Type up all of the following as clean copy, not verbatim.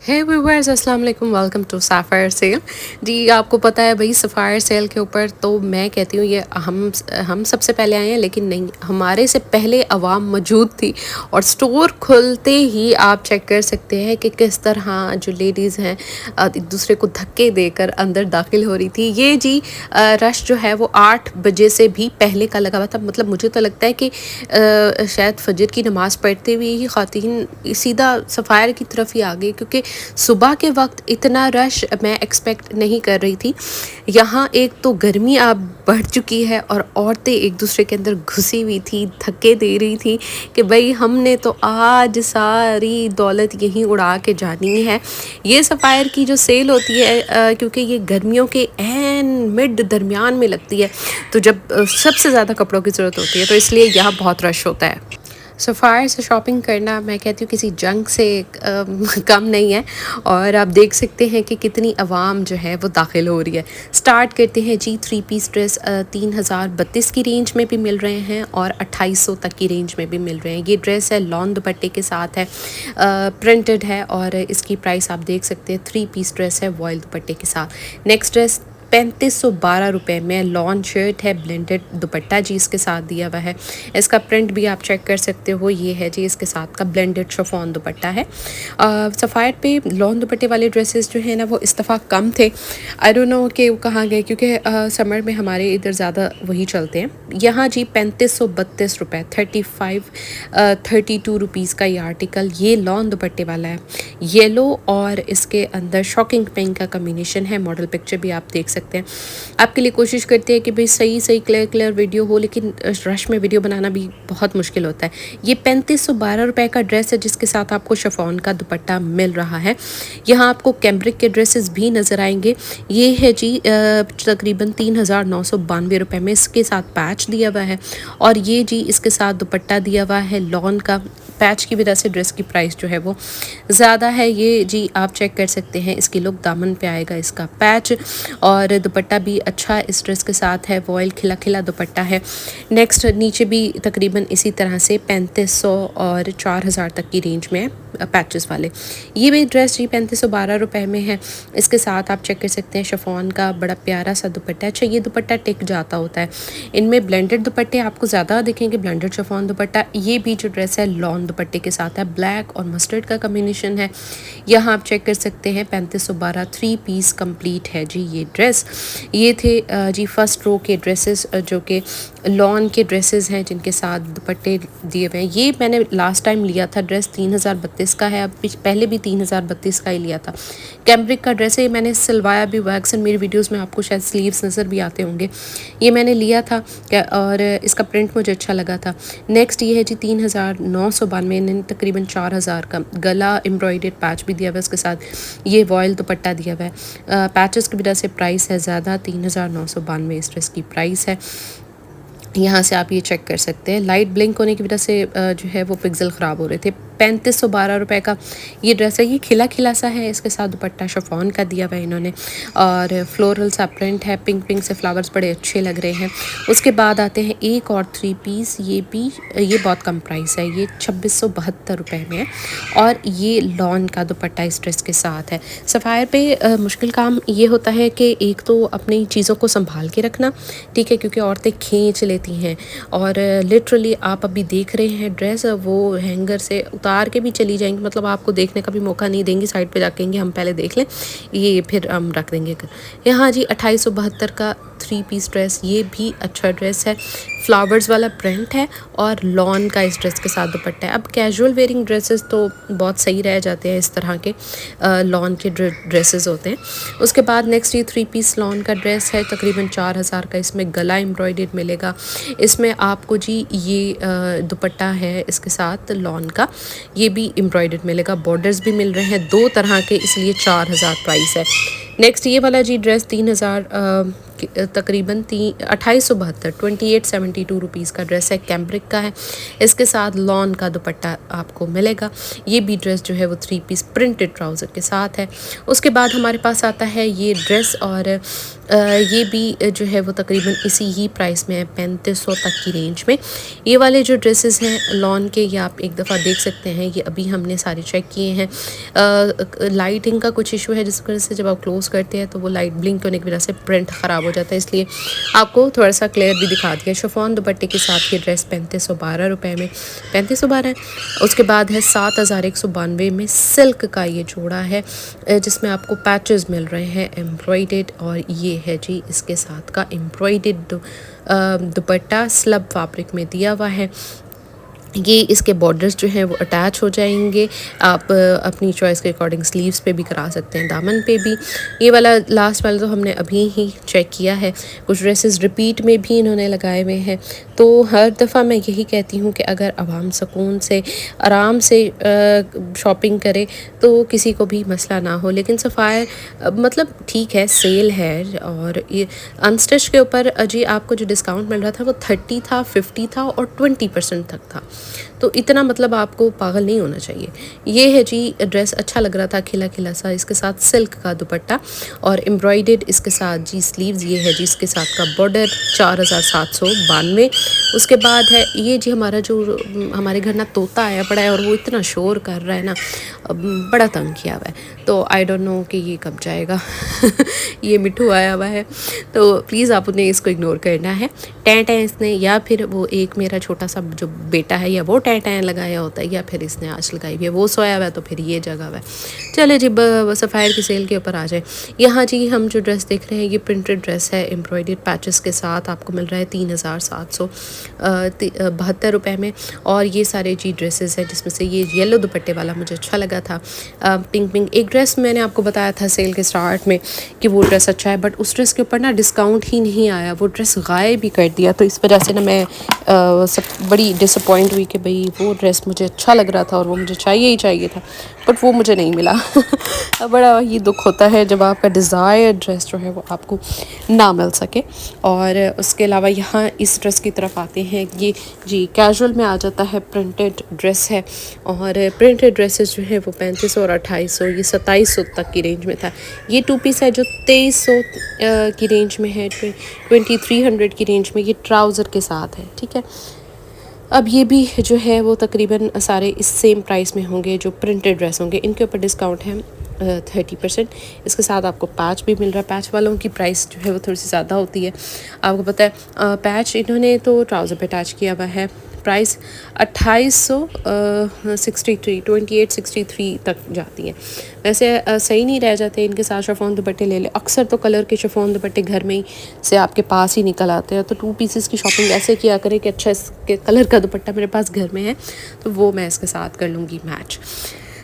हे viewers, अस्सलाम वालेकुम। Welcome to sapphire sale. जी, आपको पता है भाई, सफ़ायर सेल के ऊपर तो मैं कहती हूँ ये हम सबसे पहले आए हैं, लेकिन नहीं, हमारे से पहले अवाम मौजूद थी। और स्टोर खुलते ही आप चेक कर सकते हैं कि किस तरह जो लेडीज़ हैं एक दूसरे को धक्के देकर अंदर दाखिल हो रही थी। ये जी रश जो है वो 8 बजे से भी पहले का लगा हुआ था। मतलब मुझे तो लगता है कि शायद फजर की नमाज़ पढ़ते हुए ही ख़वातीन सीधा सफ़ायर की तरफ ही आ गई, क्योंकि सुबह के वक्त इतना रश मैं एक्सपेक्ट नहीं कर रही थी। यहाँ एक तो गर्मी अब बढ़ चुकी है और औरतें एक दूसरे के अंदर घुसी हुई थी, धक्के दे रही थी कि भाई हमने तो आज सारी दौलत यहीं उड़ा के जानी है। ये सफ़ायर की जो सेल होती है, क्योंकि ये गर्मियों के एन मिड दरमियान में लगती है, तो जब सबसे ज़्यादा कपड़ों की ज़रूरत होती है, तो इसलिए यहाँ बहुत रश होता है। सफ़ायर से शॉपिंग करना मैं कहती हूँ किसी जंग से कम नहीं है। और आप देख सकते हैं कि कितनी आवाम जो है वो दाखिल हो रही है। स्टार्ट करते हैं जी, 3 पीस ड्रेस 3032 की रेंज में भी मिल रहे हैं और 2800 तक की रेंज में भी मिल रहे हैं। ये ड्रेस है, लॉन दुपट्टे के साथ है, प्रिंटेड है, और इसकी प्राइस आप देख सकते हैं। 3 पीस ड्रेस है वॉयल दुपट्टे के साथ। नेक्स्ट ड्रेस 3512 रुपये में लॉन शर्ट है, ब्लेंडेड दुपट्टा जी इसके साथ दिया हुआ है। इसका प्रिंट भी आप चेक कर सकते हो, ये है जी इसके साथ का ब्लेंडेड शिफॉन दुपट्टा है। सफ़ायर पे लॉन दुपट्टे वाले ड्रेसेस जो है ना वो इस दफ़ा कम थे। आई डोंट नो कि वो कहाँ गए, क्योंकि समर में हमारे इधर ज़्यादा वही चलते हैं। यहाँ जी 3532 रुपये, 32 रुपीज़ का ये आर्टिकल, ये लॉन दुपट्टे वाला है। येलो और इसके अंदर शॉकिंग पिंक का कम्बिनेशन है। मॉडल पिक्चर भी आप देख सकते हैं। आपके लिए कोशिश करते हैं कि भाई सही क्लियर वीडियो हो, लेकिन रश में वीडियो बनाना भी बहुत मुश्किल होता है। ये 3512 रुपये का ड्रेस है, जिसके साथ आपको शिफॉन का दुपट्टा मिल रहा है। यहाँ आपको कैम्ब्रिक के ड्रेसेस भी नज़र आएंगे। ये है जी तकरीबन 3992 रुपये में, इसके साथ पैच दिया हुआ है, और ये जी इसके साथ दुपट्टा दिया हुआ है लॉन का। पैच की वजह से ड्रेस की प्राइस जो है वो ज़्यादा है। ये जी आप चेक कर सकते हैं, इसकी लुक दामन पे आएगा इसका पैच, और दुपट्टा भी अच्छा इस ड्रेस के साथ है, वॉयल खिला खिला दुपट्टा है। नेक्स्ट नीचे भी तकरीबन इसी तरह से 3500 और 4000 तक की रेंज में पैचेस वाले। ये भी ड्रेस जी 3512 रुपये में है। इसके साथ आप चेक कर सकते हैं शिफॉन का बड़ा प्यारा सा दुपट्टा। अच्छा, ये दुपट्टा टिक जाता होता है। इनमें ब्लेंडेड दुपट्टे आपको ज़्यादा दिखेंगे, ब्लेंडेड शिफॉन दुपट्टा। ये भी जो ड्रेस है लॉन दुपट्टे के साथ है, ब्लैक और मस्टर्ड का कम्बिनेशन है। यहाँ आप चेक कर सकते हैं 3512 3 पीस कंप्लीट है जी ये ड्रेस। ये थे जी फर्स्ट रो के ड्रेसेस, जो कि लॉन के ड्रेसेस हैं, जिनके साथ दुपट्टे दिए हुए हैं। ये मैंने लास्ट टाइम लिया था ड्रेस 3032 का है, अब पहले भी 3032 का ही लिया था। कैम्ब्रिक का ड्रेस है, मैंने सिलवाया भी हुआ। अक्सर मेरी वीडियोस में आपको शायद स्लीव्स नज़र भी आते होंगे। ये मैंने लिया था और इसका प्रिंट मुझे अच्छा लगा था। नेक्स्ट ये है जी 3992, तकरीबन 4000 का। गला एम्ब्रॉयडर्ड पैच भी दिया हुआ है इसके साथ। ये वॉयल दुपट्टा दिया हुआ है। पैचेस की वजह से प्राइस है ज़्यादा, 3992 इस ड्रेस की प्राइस है। यहाँ से आप ये चेक कर सकते हैं, लाइट ब्लिंक होने की वजह से जो है वो पिक्सल ख़राब हो रहे थे। 3512 रुपये का ये ड्रेस है। ये खिला खिला सा है, इसके साथ दुपट्टा शिफॉन का दिया हुआ है इन्होंने, और फ्लोरल सा प्रिंट है, पिंक से फ्लावर्स बड़े अच्छे लग रहे हैं। उसके बाद आते हैं एक और 3 पीस। ये बहुत कम प्राइस है, ये 2672 रुपये में है, और ये लॉन का दुपट्टा इस ड्रेस के साथ है। सफ़ायर पे मुश्किल काम ये होता है कि एक तो अपनी चीज़ों को संभाल के रखना, ठीक है, क्योंकि औरतें खींच लेती हैं, और लिटरली आप अभी देख रहे हैं ड्रेस, वो हैंगर से उतार के भी चली जाएंगी, मतलब आपको देखने का भी मौका नहीं देंगी, साइड पे जाकेंगे हम पहले देख लें, ये फिर हम रख देंगे। यहाँ जी 2872 का 3 पीस ड्रेस, ये भी अच्छा ड्रेस है, फ्लावर्स वाला प्रिंट है, और लॉन का इस ड्रेस के साथ दुपट्टा है। अब कैजुअल वेयरिंग ड्रेसेस तो बहुत सही रह जाते हैं, इस तरह के लॉन के ड्रेसेस होते हैं। उसके बाद नेक्स्ट ये 3 पीस लॉन का ड्रेस है, तकरीबन 4000 का। इसमें गला एम्ब्रॉयडर्ड मिलेगा। इसमें आपको जी ये दुपट्टा है इसके साथ लॉन का, ये भी एम्ब्रॉयडर्ड मिलेगा। बॉर्डर्स भी मिल रहे हैं 2 तरह के, इसलिए 4000 प्राइस है। नेक्स्ट ये वाला जी ड्रेस तकरीबन 2872 2872 का ड्रेस है, कैम्ब्रिक का है। इसके साथ लॉन का दुपट्टा आपको मिलेगा। ये भी ड्रेस जो है वो 3 पीस प्रिंटेड ट्राउज़र के साथ है। उसके बाद हमारे पास आता है ये ड्रेस, और ये भी जो है वो तकरीबन इसी ही प्राइस में है, 3500 तक की रेंज में। ये वाले जो ड्रेसेस हैं लॉन के, ये आप एक दफ़ा देख सकते हैं। ये अभी हमने सारे चेक किए हैं। लाइटिंग का कुछ इशू है, जिस वजह से जब आप क्लोज़ करते हैं तो वो लाइट ब्लिंक होने की वजह से प्रिंट ख़राब हो जाता है, इसलिए आपको थोड़ा सा क्लियर भी दिखा दिया। शिफॉन दुपट्टे के साथ ये ड्रेस 3512 रुपये में, 3512 है। उसके बाद है 7192 में सिल्क का ये जोड़ा है, जिसमें आपको पैचेस मिल रहे हैं एम्ब्रॉयडेड, और ये है जी इसके साथ का एम्ब्रॉयडेड दुपट्टा स्लब फैब्रिक में दिया हुआ है। ये इसके बॉर्डर्स जो हैं वो अटैच हो जाएंगे। आप अपनी चॉइस के अकॉर्डिंग स्लीव्स पे भी करा सकते हैं, दामन पे भी। ये वाला लास्ट वाला तो हमने अभी ही चेक किया है। कुछ ड्रेसेस रिपीट में भी इन्होंने लगाए हुए हैं। तो हर दफ़ा मैं यही कहती हूँ कि अगर आवाम सुकून से आराम से शॉपिंग करे तो किसी को भी मसला ना हो। लेकिन सफ़ायर मतलब ठीक है, सेल है, और ये अनस्टिच के ऊपर जी आपको जो डिस्काउंट मिल रहा था वो 30 था, 50 था और 20% तक था। तो इतना मतलब आपको पागल नहीं होना चाहिए। ये है जी ड्रेस, अच्छा लग रहा था, खिला खिला सा। इसके साथ सिल्क का दुपट्टा और एम्ब्रॉयडेड इसके साथ जी स्लीव्स। ये है जी इसके साथ का बॉर्डर 4792। उसके बाद है ये जी हमारा जो हमारे घर ना तोता आया पड़ा है, और वो इतना शोर कर रहा है ना, बड़ा तंग किया हुआ है। तो आई डोंट नो कि ये कब जाएगा। ये मिठू आया हुआ है, तो प्लीज़ आप उन्हें इसको इग्नोर करना है। टैं टैं इसने, या फिर वो एक मेरा छोटा सा जो बेटा है, या वो टैं टैं लगाया होता है, या फिर इसने आज लगाई हुई है, वो सोया हुआ है तो फिर ये जगह हुआ है। चले जी सफ़ायर की सेल के ऊपर आ जाए। यहाँ जी हम जो ड्रेस देख रहे हैं ये प्रिंटेड ड्रेस है, एम्ब्रॉयडेड पैचेस के साथ आपको मिल रहा है 3772 रुपये में। और ये सारे जी ड्रेसेस हैं, जिसमें से ये येलो दुपट्टे वाला मुझे अच्छा लगा था, पिंक पिंक। एक ड्रेस मैंने आपको बताया था सेल के स्टार्ट में कि वो ड्रेस अच्छा है, बट उस ड्रेस के ऊपर ना डिस्काउंट ही नहीं आया, वो ड्रेस गायब भी कर दिया। तो इस वजह से ना मैं सब बड़ी डिसअपॉइंट हुई कि भाई वो ड्रेस मुझे अच्छा लग रहा था और वो मुझे चाहिए ही चाहिए था, बट वो मुझे नहीं मिला। बड़ा ही दुख होता है जब आपका डिज़ायर ड्रेस जो है वो आपको ना मिल सके। और उसके अलावा यहाँ इस ड्रेस की तरफ आते हैं। ये जी कैजुअल में आ जाता है, प्रिंटेड ड्रेस है, और प्रिंटेड ड्रेसेस जो है वो 3500 और 2800, ये 2700 तक की रेंज में था। ये 2 पीस है जो 2300 की रेंज में है, 2300 की रेंज में। ये ट्राउज़र के साथ है, ठीक है। अब ये भी जो है वो तकरीबन सारे इस सेम प्राइस में होंगे जो प्रिंटेड ड्रेस होंगे। इनके ऊपर डिस्काउंट है 30%। इसके साथ आपको पैच भी मिल रहा है। पैच वालों की प्राइस जो है वो थोड़ी सी ज़्यादा होती है, आपको पता है। पैच इन्होंने तो ट्राउज़र पे अटैच किया हुआ है। प्राइस 2863 तक जाती है। वैसे सही नहीं रह जाते इनके साथ शिफॉन दुपट्टे ले ले। अक्सर तो कलर के शिफॉन दुपट्टे घर में ही से आपके पास ही निकल आते हैं। तो 2 पीसेस की शॉपिंग ऐसे किया करें कि अच्छा इसके कलर का दुपट्टा मेरे पास घर में है तो वो मैं इसके साथ कर लूँगी मैच।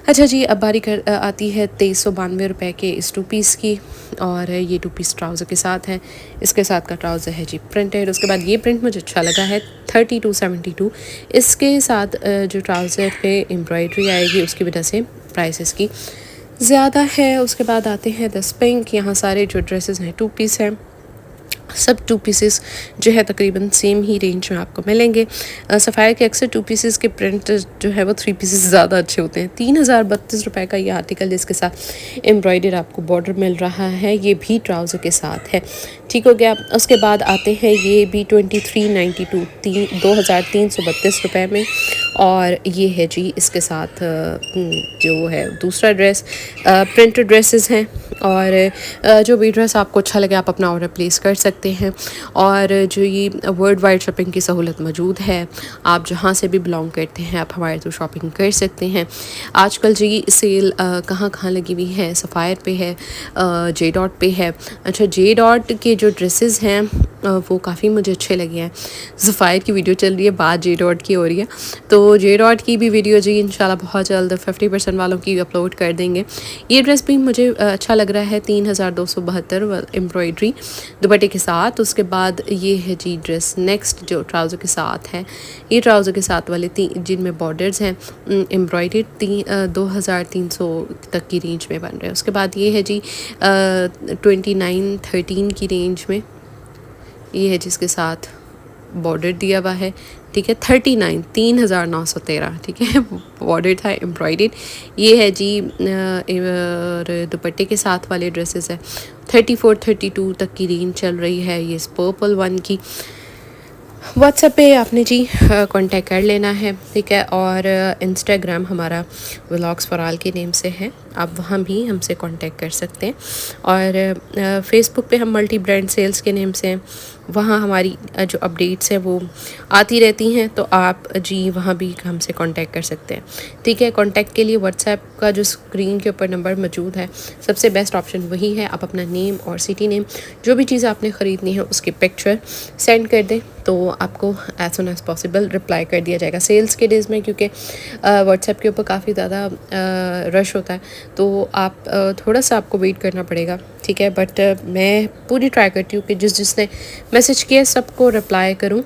अच्छा जी, अब बारी आती है 2392 रुपये के इस 2 पीस की, और ये 2 पीस ट्राउज़र के साथ है। इसके साथ का ट्राउज़र है जी प्रिंटेड। उसके बाद ये प्रिंट मुझे अच्छा लगा है 3272। इसके साथ जो ट्राउज़र पे एम्ब्रॉयडरी आएगी उसकी वजह से प्राइस इसकी ज़्यादा है। उसके बाद आते हैं 10 पिंक। यहाँ सारे जो ड्रेसेस हैं 2 पीस हैं, सब 2 पीसेस जो है तकरीबन सेम ही रेंज में आपको मिलेंगे। सफ़ायर के अक्सर 2 पीसेस के प्रिंट जो है वो 3 पीसेस ज़्यादा अच्छे होते हैं। 3032 रुपये का ये आर्टिकल, जिसके साथ एम्ब्रॉयडर आपको बॉर्डर मिल रहा है, ये भी ट्राउज़र के साथ है, ठीक हो गया। उसके बाद आते हैं ये भी 2392 2332 रुपये में, और ये है जी इसके साथ जो है दूसरा ड्रेस। प्रिंटेड ड्रेसेस हैं, और जो भी ड्रेस आपको अच्छा लगे आप अपना ऑर्डर प्लेस कर सकते हैं। और जो ये वर्ल्ड वाइड शॉपिंग की सहूलत मौजूद है, आप जहाँ से भी बिलोंग करते हैं आप हमारे थ्रू शॉपिंग कर सकते हैं। आजकल जी सेल कहाँ कहाँ लगी हुई है, सफ़ायर पे है, जे डॉट पे है। अच्छा, जे डॉट के जो ड्रेसेस हैं वो काफ़ी मुझे अच्छे लगे हैं। सफ़ायर की वीडियो चल रही है, बात जे डॉट की हो रही है, तो जे डॉट की भी वीडियो जी इंशाल्लाह बहुत जल्द 50% वालों की अपलोड कर देंगे। ये ड्रेस भी मुझे अच्छा लग रहा है, 3272 एम्ब्रॉयडरी दुपट्टे के साथ। उसके बाद ये है जी ड्रेस नेक्स्ट जो ट्राउज़र के साथ है। ये ट्राउज़र के साथ वाले जिनमें बॉर्डर्स हैं एम्ब्रॉयडरी 2300 तक की रेंज में बन रहे हैं। उसके बाद ये है जी 2913 की रेंज में, ये है जिसके साथ बॉर्डर दिया हुआ है, ठीक है। 39,913, ठीक है, बॉर्डर था एम्ब्रॉयडर्ड। ये है जी और दुपट्टे के साथ वाले ड्रेसेस है। 34-32 तक की रेंज चल रही है ये इस पर्पल वन की। व्हाट्सएप पे आपने जी कांटेक्ट कर लेना है, ठीक है। और इंस्टाग्राम हमारा व्लॉग्स फॉर ऑल के नेम से है, आप वहाँ भी हमसे कांटेक्ट कर सकते हैं। और फेसबुक पे हम मल्टी ब्रांड सेल्स के नेम से हैं, वहाँ हमारी जो अपडेट्स हैं वो आती रहती हैं, तो आप जी वहाँ भी हमसे कांटेक्ट कर सकते हैं, ठीक है। कांटेक्ट के लिए व्हाट्सएप का जो स्क्रीन के ऊपर नंबर मौजूद है, सबसे बेस्ट ऑप्शन वही है। आप अपना नेम और सिटी नेम, जो भी चीज़ आपने ख़रीदनी है उसकी पिक्चर सेंड कर दें, तो आपको as soon as possible reply कर दिया जाएगा। सेल्स के डेज़ में क्योंकि व्हाट्सएप के ऊपर काफ़ी ज़्यादा रश होता है, तो आप थोड़ा सा आपको वेट करना पड़ेगा, ठीक है। बट मैं पूरी ट्राई करती हूँ कि जिसने मैसेज किया सबको रिप्लाई करूँ।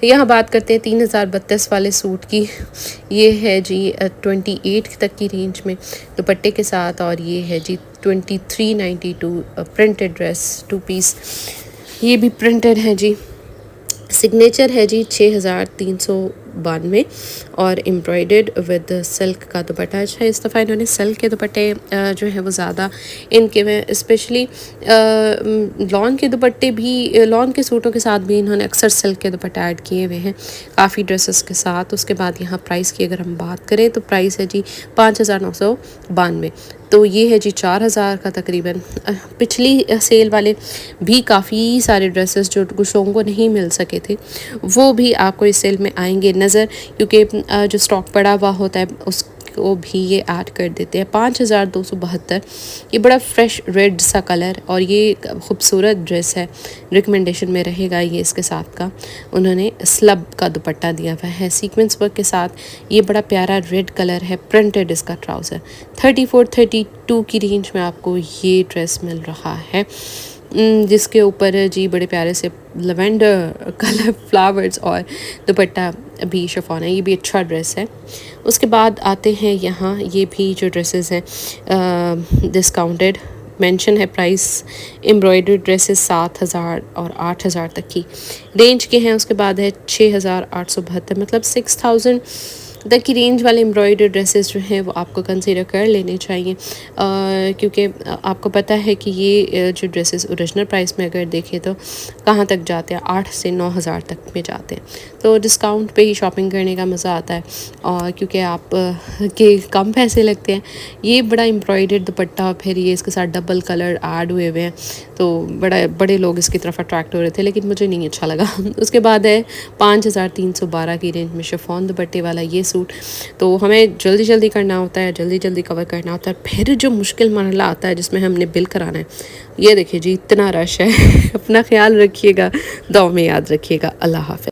यहाँ बात करते हैं 3032 वाले सूट की। ये है जी 28 तक की रेंज में दुपट्टे के साथ, और ये है जी 2392 प्रिंटेड ड्रेस 2 पीस, ये भी प्रिंटेड है जी। सिग्नेचर है जी 6392 और एम्ब्रॉयडर्ड विद सिल्क का दुपट्टा। अच्छा, इस दफ़ा इन्होंने सिल्क के दुपट्टे जो है वो ज़्यादा इनके में, स्पेशली लॉन के दुपट्टे भी, लॉन के सूटों के साथ भी इन्होंने अक्सर सिल्क के दुपट्टे ऐड किए हुए हैं काफ़ी ड्रेसेस के साथ। उसके बाद यहाँ प्राइस की अगर हम बात करें तो प्राइस है जी 5992। तो ये है जी 4000 का तकरीबन। पिछली सेल वाले भी काफ़ी सारे ड्रेसेस जो कुछ लोगों को नहीं मिल सके थे, वो भी आपको इस सेल में आएंगे नज़र, क्योंकि जो स्टॉक पड़ा हुआ होता है उसको भी ये ऐड कर देते हैं। 5272, ये बड़ा फ्रेश रेड सा कलर और ये खूबसूरत ड्रेस है, रिकमेंडेशन में रहेगा ये इसके साथ का। उन्होंने स्लब का दुपट्टा दिया हुआ है सीक्वेंस वर्क के साथ, ये बड़ा प्यारा रेड कलर है, प्रिंटेड इसका ट्राउज़र। 34-32 की रेंज में आपको ये ड्रेस मिल रहा है, जिसके ऊपर जी बड़े प्यारे से लवेंडर कलर फ्लावर्स और दुपट्टा भी शिफॉन है। ये भी अच्छा ड्रेस है। उसके बाद आते हैं यहाँ, ये भी जो ड्रेसेस हैं डिस्काउंटेड मेंशन है प्राइस। एम्ब्रॉयडर्ड ड्रेसेस 7000 और 8000 तक की रेंज के हैं। उसके बाद है 6872, मतलब 6000 तक की रेंज वाले एम्ब्रॉयडर्ड ड्रेसेस जो हैं वो आपको कंसीडर कर लेने चाहिए, क्योंकि आपको पता है कि ये जो ड्रेसेस ओरिजिनल प्राइस में अगर देखें तो कहाँ तक जाते हैं, 8 से 9000 तक में जाते हैं। तो डिस्काउंट पे ही शॉपिंग करने का मज़ा आता है, और क्योंकि आप के कम पैसे लगते हैं। ये बड़ा एम्ब्रॉयडर्ड दुपट्टा, फिर ये इसके साथ डबल कलर ऐड हुए हुए हैं, तो बड़े लोग इसकी तरफ अट्रैक्ट हो रहे थे, लेकिन मुझे नहीं अच्छा लगा। उसके बाद है 5312 की रेंज में शिफॉन दुपट्टे वाला ये सूट। तो हमें जल्दी जल्दी करना होता है, जल्दी जल्दी कवर करना होता है। फिर जो मुश्किल मरला आता है जिसमें हमने बिल कराना है, ये देखिए जी इतना रश है। अपना ख्याल रखिएगा, दुआ में याद रखिएगा। अल्लाह हाफ़िज़।